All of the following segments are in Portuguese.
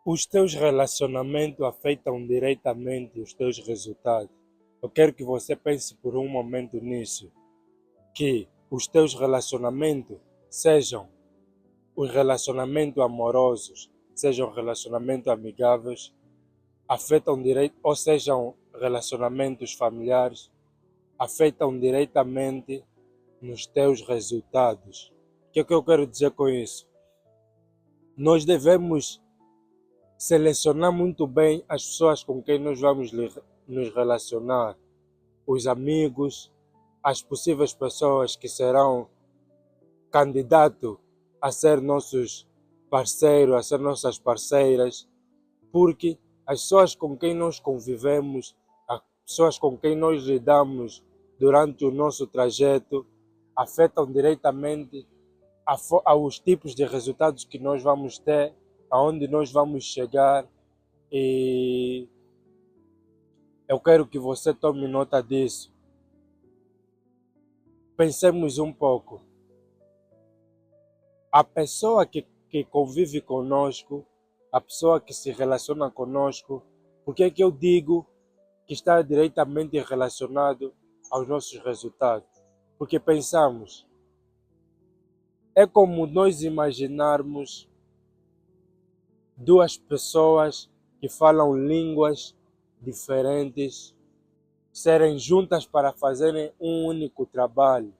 Os teus relacionamentos afetam diretamente os teus resultados. Eu quero que você pense por um momento nisso, que os teus relacionamentos sejam os relacionamentos amorosos, sejam relacionamentos amigáveis, afetam ou sejam relacionamentos familiares, afetam diretamente nos teus resultados. O que é que eu quero dizer com isso? Nós devemos selecionar muito bem as pessoas com quem nós vamos nos relacionar, os amigos, as possíveis pessoas que serão candidatos a ser nossos parceiros, a ser nossas parceiras, porque as pessoas com quem nós convivemos, as pessoas com quem nós lidamos durante o nosso trajeto, afetam diretamente aos tipos de resultados que nós vamos ter, aonde nós vamos chegar, e eu quero que você tome nota disso. Pensemos um pouco. A pessoa que convive conosco, a pessoa que se relaciona conosco, por que é que eu digo que está diretamente relacionado aos nossos resultados? Porque pensamos, é como nós imaginarmos duas pessoas que falam línguas diferentes serem juntas para fazerem um único trabalho.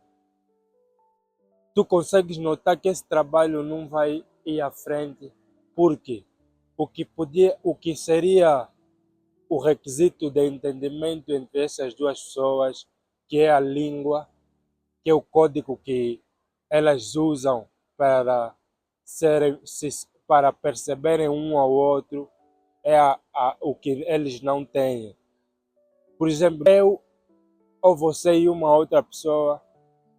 Tu consegues notar que esse trabalho não vai ir à frente, porque o que seria o requisito de entendimento entre essas duas pessoas, que é a língua, que é o código que elas usam para para perceberem um ao outro, é o que eles não têm. Por exemplo, eu ou você e uma outra pessoa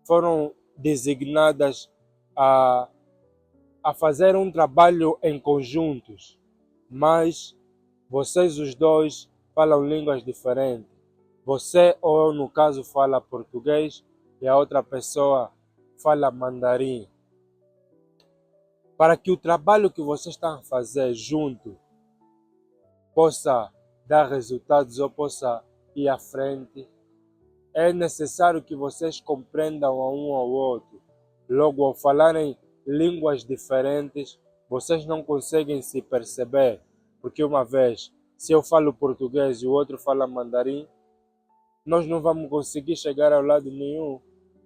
foram designadas a, a fazer um trabalho em conjuntos, mas vocês os dois falam línguas diferentes. Você, ou no caso, fala português e a outra pessoa fala mandarim. Para que o trabalho que vocês estão a fazer junto possa dar resultados ou possa ir à frente, é necessário que vocês compreendam a um ao outro. Logo, ao falarem línguas diferentes, vocês não conseguem se perceber. Porque uma vez, se eu falo português e o outro fala mandarim, nós não vamos conseguir chegar ao lado nenhum.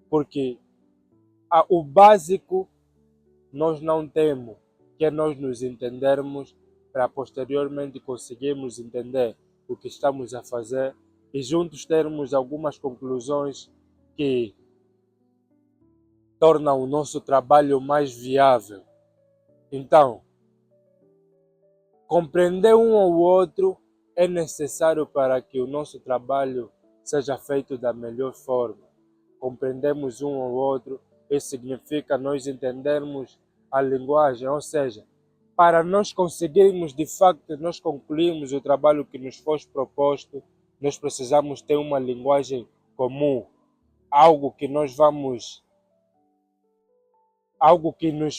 Porque o básico nós não temos, que é nós nos entendermos para posteriormente conseguirmos entender o que estamos a fazer e juntos termos algumas conclusões que tornam o nosso trabalho mais viável. Então, compreender um ao outro é necessário para que o nosso trabalho seja feito da melhor forma. Compreendemos um ao outro, isso significa nós entendermos a linguagem, ou seja, para nós conseguirmos de facto nós concluirmos o trabalho que nos foi proposto, nós precisamos ter uma linguagem comum, algo que nos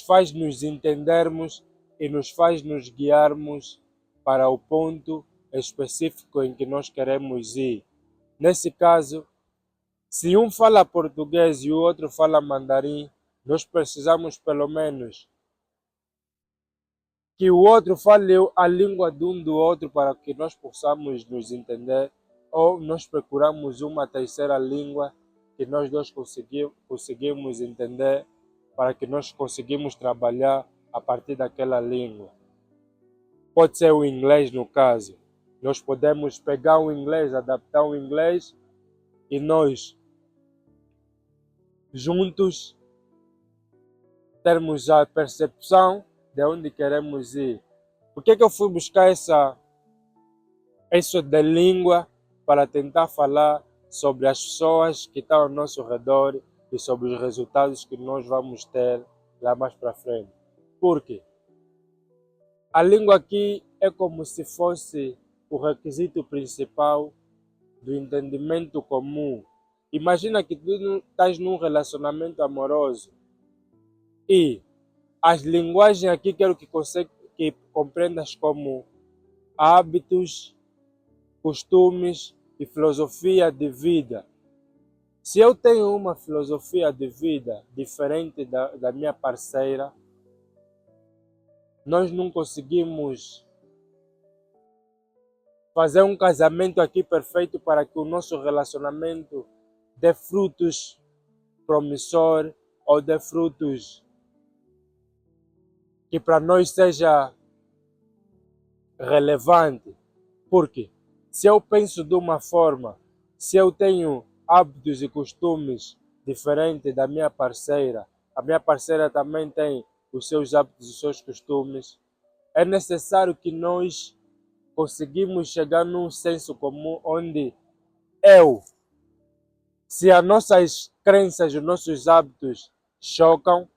faz nos entendermos e nos faz nos guiarmos para o ponto específico em que nós queremos ir. Nesse caso, se um fala português e o outro fala mandarim, nós precisamos pelo menos que o outro fale a língua de um do outro para que nós possamos nos entender, ou nós procuramos uma terceira língua que nós dois conseguimos entender para que nós conseguimos trabalhar a partir daquela língua. Pode ser o inglês no caso. Nós podemos pegar o inglês, adaptar o inglês e nós juntos termos a percepção de onde queremos ir. Por que eu fui buscar isso de língua para tentar falar sobre as pessoas que estão ao nosso redor e sobre os resultados que nós vamos ter lá mais para frente? Porque a língua aqui é como se fosse o requisito principal do entendimento comum. Imagina que tu estás num relacionamento amoroso e as linguagens aqui quero que que compreendas como hábitos, costumes e filosofia de vida. Se eu tenho uma filosofia de vida diferente da minha parceira, nós não conseguimos fazer um casamento aqui perfeito para que o nosso relacionamento dê frutos promissor ou dê frutos que para nós seja relevante. Porque se eu penso de uma forma, se eu tenho hábitos e costumes diferentes da minha parceira, a minha parceira também tem os seus hábitos e os seus costumes, é necessário que nós conseguimos chegar num senso comum onde se as nossas crenças, os nossos hábitos chocam,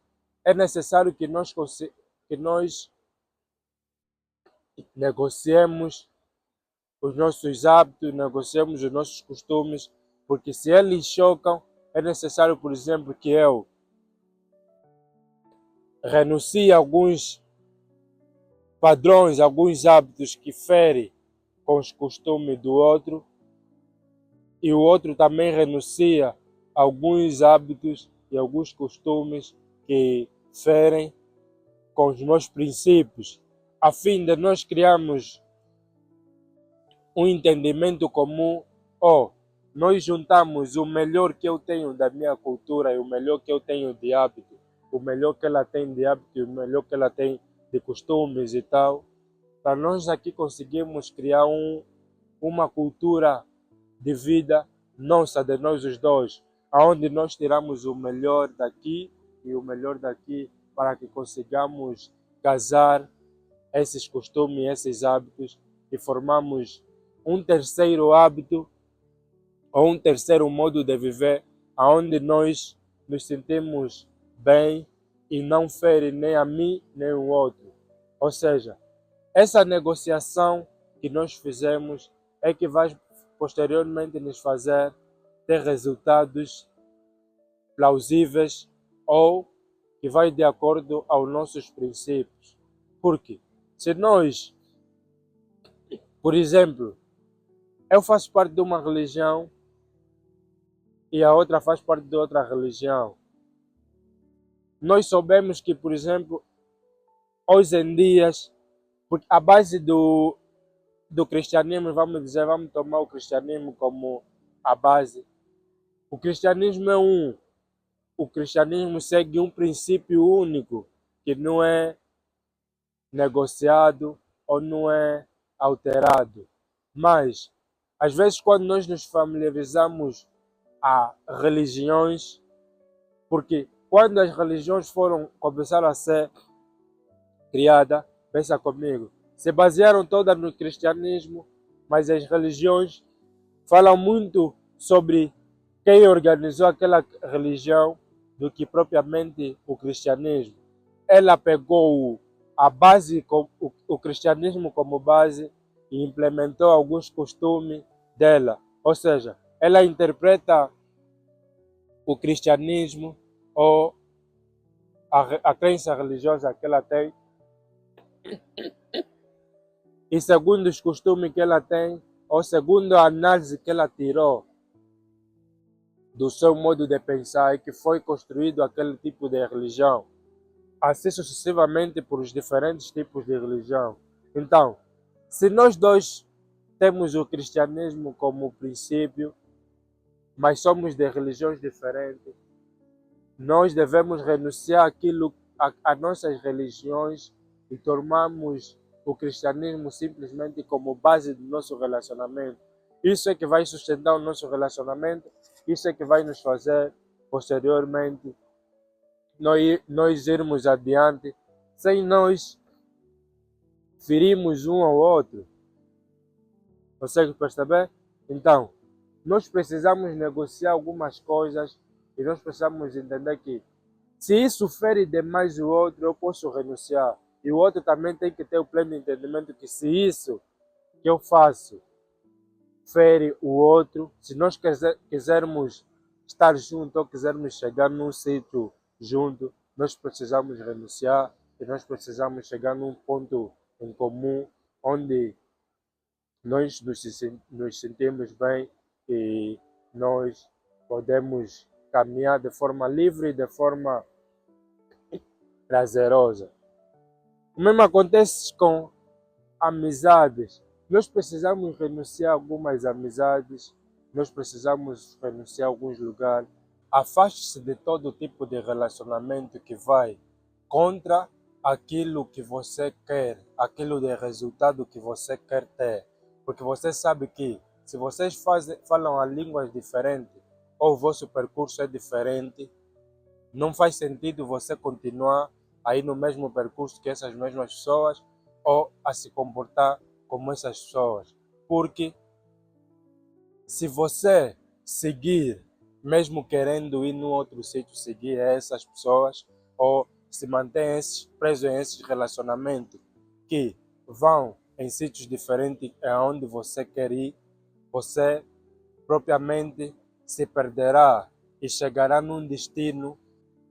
é necessário que nós negociemos os nossos hábitos, negociemos os nossos costumes, porque se eles chocam, é necessário, por exemplo, que eu renuncie a alguns padrões, alguns hábitos que ferem com os costumes do outro, e o outro também renuncia a alguns hábitos e alguns costumes que ferem com os meus princípios, a fim de nós criarmos um entendimento comum, ou nós juntamos o melhor que eu tenho da minha cultura e o melhor que eu tenho de hábito, o melhor que ela tem de hábito e o melhor que ela tem de costumes e tal, para nós aqui conseguirmos criar uma cultura de vida nossa, de nós os dois, onde nós tiramos o melhor daqui e o melhor daqui para que consigamos casar esses costumes, esses hábitos e formamos um terceiro hábito ou um terceiro modo de viver, onde nós nos sentimos bem e não fere nem a mim nem o outro. Ou seja, essa negociação que nós fizemos é que vai posteriormente nos fazer ter resultados plausíveis ou que vai de acordo aos nossos princípios. Porque se nós, por exemplo, eu faço parte de uma religião e a outra faz parte de outra religião, nós soubemos que, por exemplo, hoje em dia, porque a base do cristianismo, vamos tomar o cristianismo como a base. O cristianismo é o cristianismo segue um princípio único que não é negociado ou não é alterado. Mas, às vezes, quando nós nos familiarizamos a religiões, porque quando as religiões começaram a ser criadas, pensa comigo, se basearam todas no cristianismo, mas as religiões falam muito sobre quem organizou aquela religião do que propriamente o cristianismo. Ela pegou a base, o cristianismo como base e implementou alguns costumes dela. Ou seja, ela interpreta o cristianismo ou a crença religiosa que ela tem e segundo os costumes que ela tem ou segundo a análise que ela tirou do seu modo de pensar e que foi construído aquele tipo de religião, assim sucessivamente por os diferentes tipos de religião. Então, se nós dois temos o cristianismo como princípio, mas somos de religiões diferentes, nós devemos renunciar a nossas religiões e tomarmos o cristianismo simplesmente como base do nosso relacionamento. Isso é que vai sustentar o nosso relacionamento, isso é que vai nos fazer, posteriormente, nós irmos adiante, sem nós ferirmos um ao outro. Consegue perceber? Então, nós precisamos negociar algumas coisas e nós precisamos entender que se isso fere demais o outro, eu posso renunciar. E o outro também tem que ter o pleno entendimento que se isso que eu faço fere o outro, se nós quisermos estar juntos ou quisermos chegar num sítio junto, nós precisamos renunciar e nós precisamos chegar num ponto em comum onde nós nos sentimos bem e nós podemos caminhar de forma livre, de forma prazerosa. O mesmo acontece com amizades. Nós precisamos renunciar a algumas amizades, nós precisamos renunciar a alguns lugares. Afaste-se de todo tipo de relacionamento que vai contra aquilo que você quer, aquilo de resultado que você quer ter. Porque você sabe que se vocês falam a línguas diferentes ou o vosso percurso é diferente, não faz sentido você continuar aí no mesmo percurso que essas mesmas pessoas ou a se comportar como essas pessoas. Porque se você seguir, mesmo querendo ir num outro sítio, seguir essas pessoas, ou se mantém preso em esses relacionamentos que vão em sítios diferentes aonde você quer ir, você propriamente se perderá e chegará num destino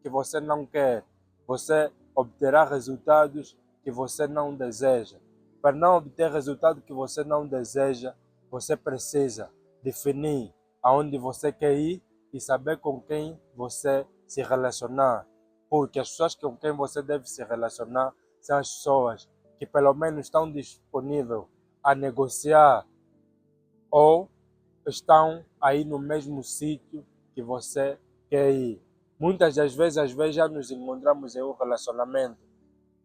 que você não quer. Você obterá resultados que você não deseja. Para não obter resultado que você não deseja, você precisa definir aonde você quer ir e saber com quem você se relacionar. Porque as pessoas com quem você deve se relacionar são as pessoas que pelo menos estão disponíveis a negociar ou estão aí no mesmo sítio que você quer ir. Muitas das vezes, já nos encontramos em um relacionamento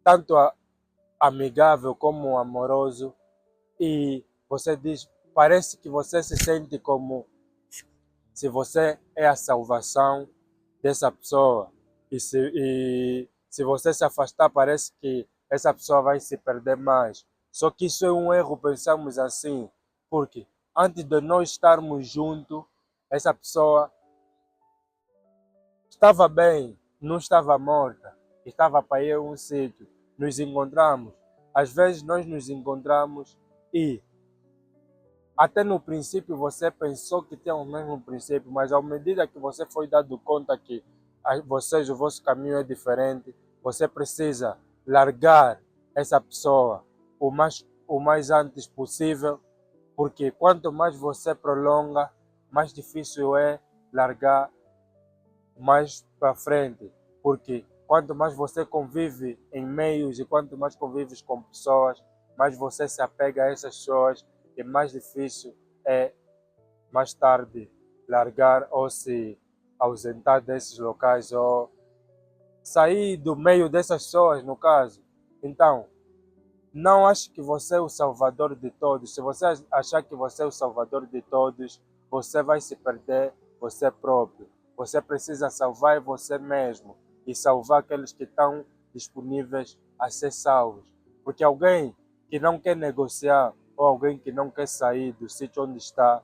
tanto amigável como amoroso e você diz, parece que você se sente como se você é a salvação dessa pessoa e se você se afastar parece que essa pessoa vai se perder mais. Só que isso é um erro, pensamos assim, porque antes de nós estarmos juntos, essa pessoa estava bem, não estava morta, estava para ir a um sítio. Nos encontramos. Às vezes nós nos encontramos e até no princípio você pensou que tinha o mesmo princípio, mas à medida que você foi dando conta que o vosso caminho é diferente, você precisa largar essa pessoa o mais antes possível, porque quanto mais você prolonga, mais difícil é largar mais para frente, porque quanto mais você convive em meios e quanto mais convives com pessoas, mais você se apega a essas pessoas e mais difícil é mais tarde largar ou se ausentar desses locais ou sair do meio dessas pessoas, no caso. Então, não ache que você é o salvador de todos. Se você achar que você é o salvador de todos, você vai se perder você próprio. Você precisa salvar você mesmo e salvar aqueles que estão disponíveis a ser salvos. Porque alguém que não quer negociar ou alguém que não quer sair do sítio onde está,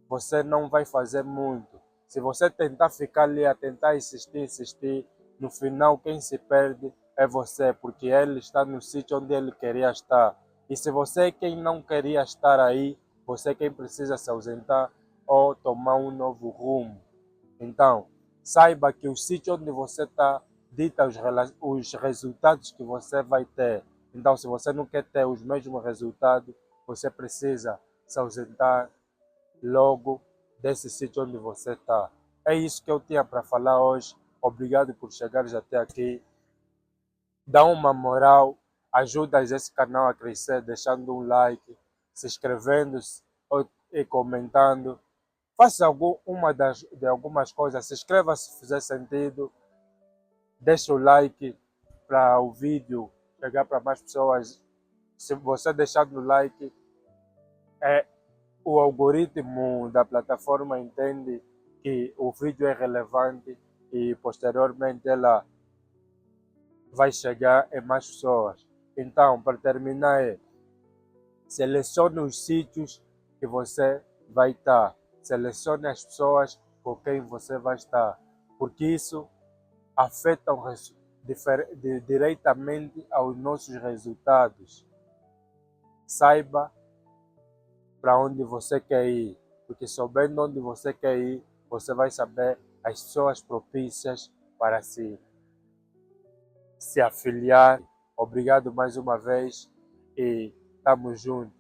você não vai fazer muito. Se você tentar ficar ali, a tentar insistir, no final quem se perde é você, porque ele está no sítio onde ele queria estar. E se você é quem não queria estar aí, você é quem precisa se ausentar ou tomar um novo rumo. Então, saiba que o sítio onde você está dita os resultados que você vai ter. Então, se você não quer ter os mesmos resultados, você precisa se ausentar logo desse sítio onde você está. É isso que eu tinha para falar hoje. Obrigado por chegares até aqui. Dá uma moral, ajuda esse canal a crescer, deixando um like, se inscrevendo e comentando. Faça de algumas coisas, se inscreva se fizer sentido, deixe o like para o vídeo chegar para mais pessoas. Se você deixar no like, o algoritmo da plataforma entende que o vídeo é relevante e posteriormente ela vai chegar em mais pessoas. Então, para terminar, selecione os sítios que você vai estar. Selecione as pessoas com quem você vai estar, porque isso afeta diretamente aos nossos resultados. Saiba para onde você quer ir, porque sabendo onde você quer ir, você vai saber as pessoas propícias para si. se afiliar. Obrigado mais uma vez e estamos juntos.